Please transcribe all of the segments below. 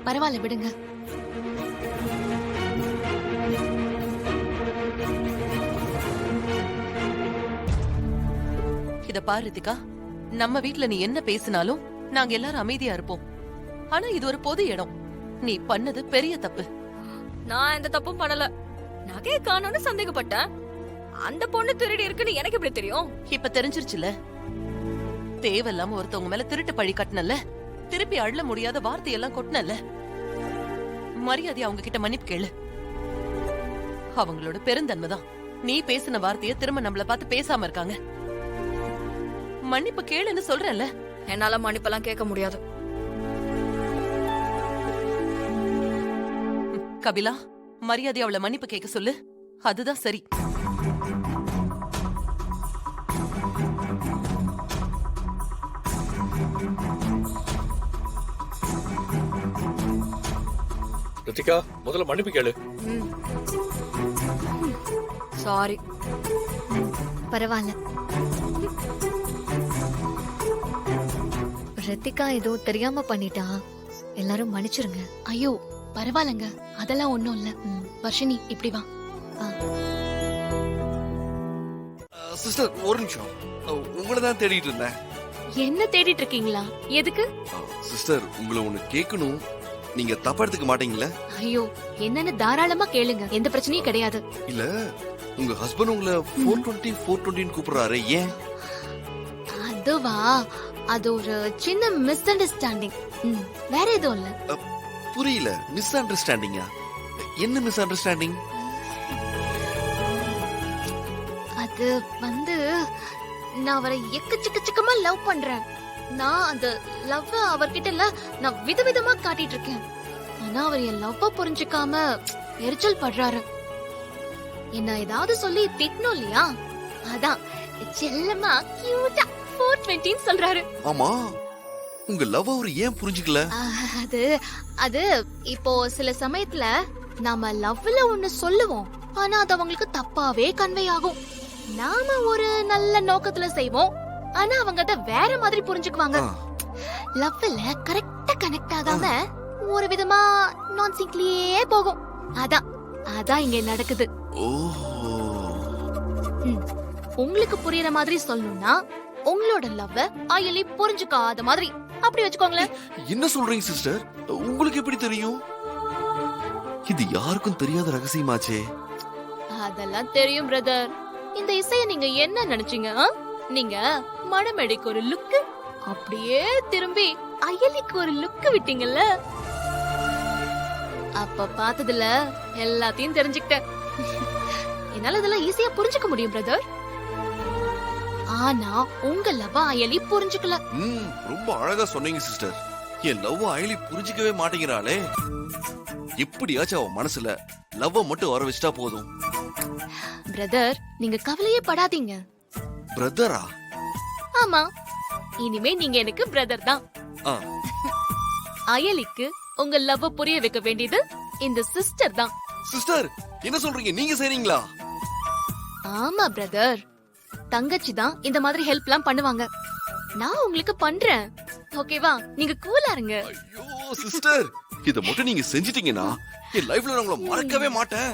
பரவாயில்ல விடுங்க. இத பாரு ரித்திகா, நம்ம வீட்ல நீ என்ன பேசினாலும் நாங்க எல்லாரும் அமைதியா இருப்போம். ஆனா இது ஒரு பொது இடம். நீ பண்ணது பெரிய தப்பு. நான் எந்த தப்பும் பண்ணல. நகையை காணோம்னு சந்தேகப்பட்டேன். அந்த பொண்ணு திருடி இருக்குன்னு எனக்கு எப்படி தெரியும்? இப்ப தெரிஞ்சிருச்சுல. தேவையில்லாம ஒருத்தவங்க மேல திருட்டு பழி கட்டினல, திருப்பி அள்ள முடியாத வார்த்தையெல்லாம் கொட்டினல. மரியாதை அவங்க கிட்ட மன்னிப்பு கேளு. அவங்களோட பெருந்தன்மைதான் நீ பேசின வார்த்தைய திரும்ப நம்மள பார்த்து பேசாம இருக்காங்க. மன்னிப்பு கேளுன்னு சொல்றேன்ல. என்னால மன்னிப்பெல்லாம் கேட்க முடியாது. கபிலா, மரியாதை அவளை மன்னிப்பு கேட்க சொல்லு. அதுதான் சரி. ரித்திகா, முதல்ல மன்னிப்பு கேளு. சாரி. பரவாயில்ல. ரித்திகா ஏதோ தெரியாம பண்ணிட்டா, எல்லாரும் மன்னிச்சிருங்க. ஐயோ பரவாயில்லங்க, அதெல்லாம் ஒண்ணும் இல்ல. வர்ஷினி இப்படி வா. சிஸ்டர் ஒரு நிமிஷம், உங்களை தான் தேடிட்டு இருந்தேன். என்ன தேடிட்டு இருக்கீங்களா? எதுக்கு? சிஸ்டர், உங்களை ஒண்ணு கேட்கணும். நீங்க தப்பா எடுத்துக்க மாட்டீங்கல்ல? ஐயோ என்னன்னு தாராளமா கேளுங்க, எந்த பிரச்சனையும் கிடையாது. இல்ல, உங்க ஹஸ்பண்ட் உங்களை 420 420 கூப்பிடுறாரு, ஏன்? அதுவா, அது ஒரு சின்ன மிஸ் அண்டர்ஸ்டாண்டிங். வேற எதுவும் இல்ல. புரியல. மிஸ் அண்டர்ஸ்டாண்டிங்கா? என்ன மிஸ் அண்டர்ஸ்டாண்டிங்? அது வந்து, நான் அவரை எக்கச்சக்கமா லவ் பண்றேன். நான் அந்த லவ் அவர்கிட்ட இல்ல, நான் விதவிதமா காட்டிட்டு இருக்கேன். ஆனா அவர் என் லவ்வ புரிஞ்சுக்காம எரிச்சல் படுறாரு. என்ன ஏதாவது சொல்லி திட்டணும் இல்லையா? அதான் செல்லமா கியூட்டா 420 சொல்றாரு. ஆமா, உங்க லவ் அவர் ஏன் புரிஞ்சுக்கல? அது அது இப்போ சில சமயத்துல நாம லவ்ல ஒண்ணு சொல்லுவோம், ஆனா அது அவங்களுக்கு தப்பாவே கன்வே ஆகும். நாம ஒரு நல்ல நோக்கத்துல செய்வோம், ஆனா அவங்க அத வேற மாதிரி புரிஞ்சுக்குவாங்க. லவ்ல கரெக்டா கனெக்ட் ஆகாம ஒரு விதமா நான் சிங்க்லியே போகும். அதான் இங்க நடக்குது. உங்களுக்கு புரியற மாதிரி சொல்லணும்னா, உங்களோட லவ்வ அயலி புரிஞ்சுக்காத மாதிரி அப்படி வச்சுக்கோங்களேன். என்ன சொல்றீங்க சிஸ்டர்? உங்களுக்கு எப்படி தெரியும்? இது யாருக்கும் தெரியாத ரகசியமாச்சே. அதெல்லாம் தெரியும் பிரதர். இந்த இசைய நீங்க என்ன நினைச்சீங்க? நீங்க மணமேடைக்கு ஒரு லுக்கு, அப்படியே திரும்பி அயலிக்கு ஒரு லுக்கு விட்டீங்கல்ல. அப்ப பார்த்ததுல எல்லாத்தையும் தெரிஞ்சுக்கிட்டேன். என்னால இதெல்லாம் ஈஸியா புரிஞ்சுக்க முடியும் பிரதர். ஆனா உங்க லவ் அயலி புரிஞ்சுக்கல. ரொம்ப அழகா சொன்னீங்க சிஸ்டர். என் லவ் அயலி புரிஞ்சுக்கவே மாட்டேங்கிறாளே. எப்படியாச்சும் அவ மனசுல லவ் மட்டும் வர வச்சுட்டா போதும். பிரதர், நீங்க கவலையே படாதீங்க. பிரதரா? ஆமா, இனிமே நீங்க எனக்கு பிரதர் தான். அயலிக்கு உங்க லவ் புரிய வைக்க வேண்டியது இந்த சிஸ்டர் தான். சிஸ்டர், என்ன சொல்றீங்க? நீங்க செய்றீங்களா? ஆமா பிரதர், தங்கச்சி தான் இந்த மாதிரி ஹெல்ப்லாம் பண்ணுவாங்க. நான் உங்களுக்கு பண்றேன், ஓகேவா? நீங்க கூலா இருங்க. ஐயோ சிஸ்டர், இத மட்டும் நீங்க செஞ்சிட்டீங்கன்னா என் லைஃப்ல நான் உங்களை மறக்கவே மாட்டேன்.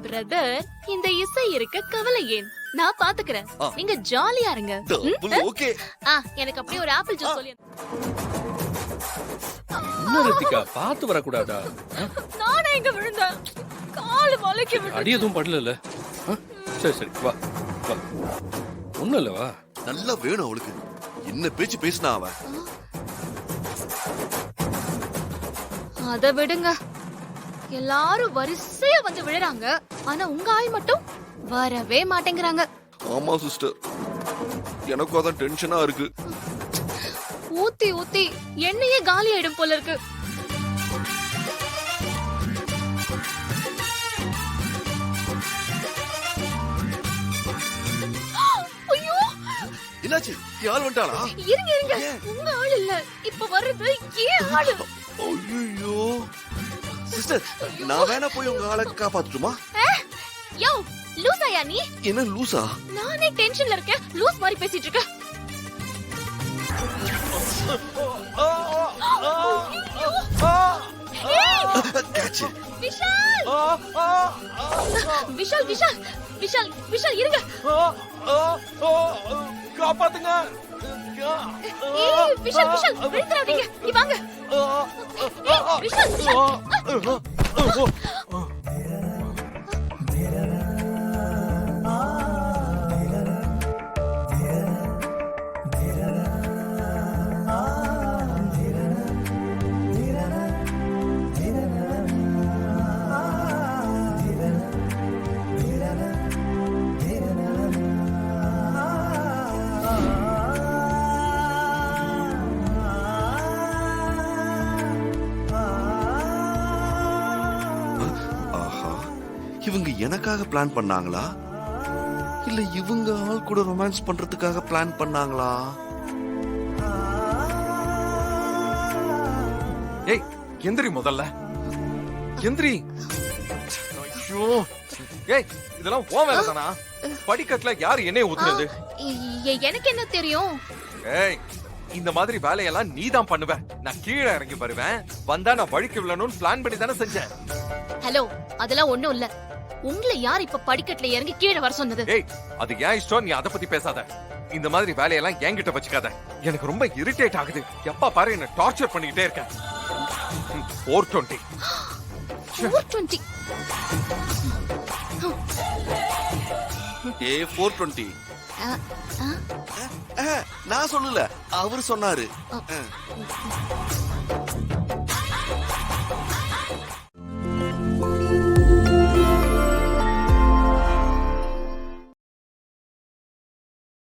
பிரதர், இந்த இசை இருக்க கவலை ஏன்? நான் பாத்துக்கிறேன். நீங்க ஜாலியா இருங்க. ஓகே. எனக்கு அப்படியே ஒரு ஆப்பிள் ஜூஸ் சொல்லி. என்ன ரித்திகா, பாத்து வரக்கூடாதா? நானே எங்க விழுந்தேன், கால் வலிக்கு விட்டு. அடி எதுவும் படல. சரி சரி, வா வா. ஒண்ணும் இல்ல, வா. நல்லா வேணும் அவளுக்கு. என்ன பேச்சு பேசினா அவ. அத விடுங்க, எல்லாரும் வரிசையா வந்து விழுறாங்க, ஆனா உங்க ஆள் மட்டும் வரவே மாட்டேங்கிறாங்க. ஆமா சிஸ்டர், எனக்கும் அதான் டென்ஷனா இருக்கு. ஊத்தி ஊத்தி எண்ணெயே காலி ஆயிடும் போல இருக்கு. ஐயோ, என்னாச்சு? ஆள் வந்துட்டாளா? இருங்க இருங்க, உங்க ஆள் இல்ல இப்ப வர்றது ஏன் ஆளு. ஐயோ சிஸ்டர், நான் வேணா போய் உங்க ஆளை காப்பாத்துட்டுமா? யோ லூசாயா நீ? என்ன லூசா? நானே டென்ஷன்ல இருக்கேன், லூஸ் மாதிரி பேசிட்டு இருக்க. ஆ என்னாச்சு? விஷால் விஷால் விஷால் விஷால் விஷால் இருங்க. காப்பாத்துங்க. ஏய் விஷால் விஷால் விழுந்துறாதீங்க. இங்க வாங்க. ஏய் விஷால் விஷால். ஆஹா, இவங்க எனக்காக பிளான் பண்ணாங்களா இல்ல இவங்க ஆள் கூட ரொமான்ஸ் பண்றதுக்காக பிளான் பண்ணாங்களா? ஏய் எந்திரி முதல்ல, எந்திரி. ஐயோ, ஏய் இதெல்லாம் உன் வேலை தானா? படிக்கட்டுல யாரு எண்ணெய் ஊத்துறது? எனக்கு என்ன தெரியும்? ஏய் இந்த மாதிரி வேலையெல்லாம் நீ தான் பண்ணுவ. நான் கீழே இறங்கி வருவேன், வந்தா நான் வழிக்கு விழணும்னு பிளான் பண்ணி தானே செஞ்சேன். ஹலோ, அதெல்லாம் ஒண்ணும் இல்ல. உங்களை யார் இப்ப படிக்கட்டுல இறங்கி கீழே வர சொன்னது? ஏய் அது ஏன் இஷ்டம், நீ அதை பத்தி பேசாத. இந்த மாதிரி வேலையெல்லாம் என்கிட்ட வச்சுக்காத. எனக்கு ரொம்ப இரிட்டேட் ஆகுது. எப்ப பாரு என்ன டார்ச்சர் பண்ணிக்கிட்டே இருக்க. 420 420. ஏ 420 ஆ, ஆ, நான் சொல்லல, அவர் சொன்னாரு. ஆ.